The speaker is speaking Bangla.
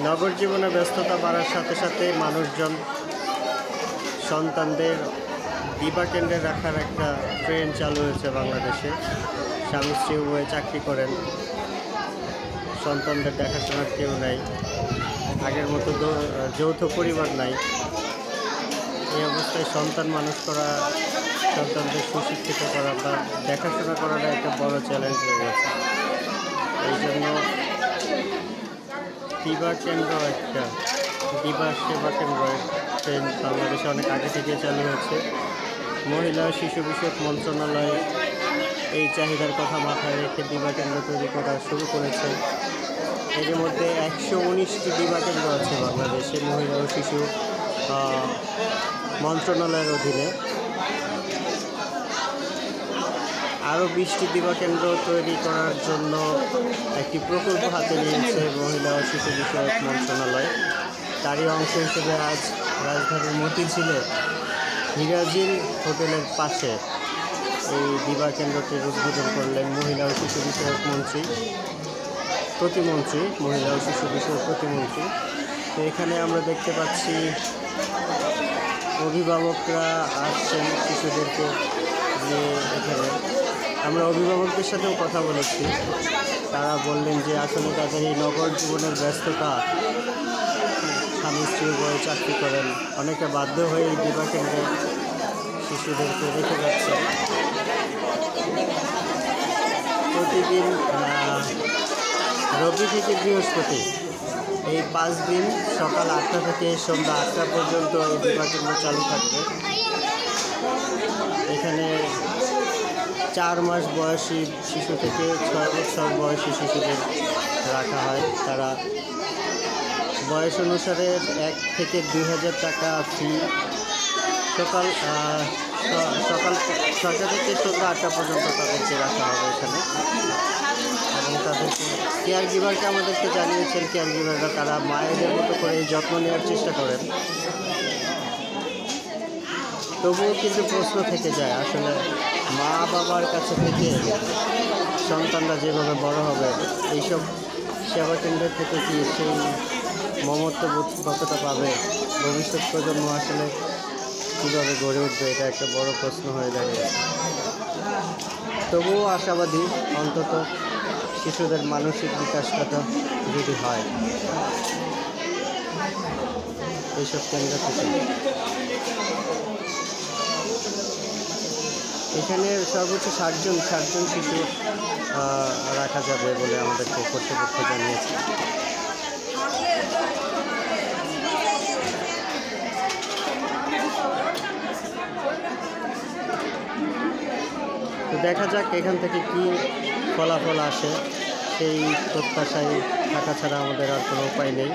নগর জীবনে ব্যস্ততা বাড়ার সাথে সাথে মানুষজন সন্তানদের দিবা কেন্দ্রে রাখার একটা ট্রেন্ড চালু হয়েছে বাংলাদেশে। স্বামী স্ত্রী উভয়ে চাকরি করেন, সন্তানদের দেখাশোনার কেউ নাই, আগের মতো যৌথ পরিবার নাই। এই অবস্থায় সন্তান মানুষ করা, সন্তানদের সুশিক্ষিত করা বা দেখাশোনা করাটা একটা বড় চ্যালেঞ্জ হয়ে গেছে। এই জন্য দিবা কেন্দ্র, একটা দিবা সেবা কেন্দ্র ট্রেন্ড বাংলাদেশে অনেক আগে থেকে চালু হয়েছে। মহিলা শিশু বিষয়ক মন্ত্রণালয় এই চাহিদার কথা মাথায় রেখে দিবা কেন্দ্র তৈরি করা শুরু করেছে। এর মধ্যে 119টি দিবা কেন্দ্র আছে বাংলাদেশে মহিলা ও শিশু মন্ত্রণালয়ের অধীনে। আরও 20টি দিবা কেন্দ্র তৈরি করার জন্য একটি প্রকল্প হাতে নিয়েছে মহিলা ও শিশু বিষয়ক মন্ত্রণালয়। তারই অংশ হিসেবে আজ রাজধানীর মতিঝিলে হিরাজিল হোটেলের পাশে এই দিবা কেন্দ্রটির উদ্বোধন করলেন মহিলা ও শিশু বিষয়ক প্রতিমন্ত্রী, মহিলা ও শিশু বিষয়ক প্রতিমন্ত্রী। তো এখানে আমরা দেখতে পাচ্ছি অভিভাবকরা আসছেন শিশুদেরকে নিয়ে। এখানে আমরা অভিভাবকদের সাথেও কথা বলেছি, তারা বললেন যে আসলে তাদের এই নগর জীবনের ব্যস্ততা, স্বামী স্ত্রী উভয়ে চাকরি করেন, অনেকে বাধ্য হয়ে এই দিবা কেন্দ্রে শিশুদেরকে রেখে যাচ্ছে। প্রতিদিন রবি থেকে বৃহস্পতি এই 5 দিন সকাল 8টা থেকে সন্ধ্যা 8টা পর্যন্ত এই দিবা কেন্দ্র চালু থাকবে। এখানে 4 মাস বয়সী শিশু থেকে 6 বছর বয়সী শিশুদের রাখা হয়। তারা বয়স অনুসারে 1 থেকে 2,000 টাকা ফি। সকাল 6টা থেকে সন্ধ্যা 8টা পর্যন্ত তাদেরকে রাখা হবে এখানে। এবং তাদেরকে কেয়ার গিভারকে আমাদেরকে জানিয়েছেন, কেয়ার গিভাররা তারা মায়েদের মতো করে এই যত্ন নেওয়ার চেষ্টা করেন। তবুও কিন্তু প্রশ্ন থেকে যায়, আসলে মা বাবার কাছে থেকে সন্তানরা যেভাবে বড় হবে, এইসব সেবা কেন্দ্রের থেকে কি সেই মমত্ববোধ কতটা পাবে? ভবিষ্যৎ প্রজন্ম আসলে কীভাবে গড়ে উঠবে, এটা একটা বড় প্রশ্ন হয়ে দাঁড়িয়েছে। তবুও আশাবাদী, অন্তত শিশুদের মানসিক বিকাশটা যদি হয় এইসব কেন্দ্র থেকে। এখানে সর্বোচ্চ 60জন শিশু রাখা যাবে বলে আমাদেরকে কর্তৃপক্ষ জানিয়েছে। তো দেখা যাক এখান থেকে কি ফলাফল আসে, সেই প্রত্যাশায় থাকা ছাড়া আমাদের আর কোনো উপায় নেই।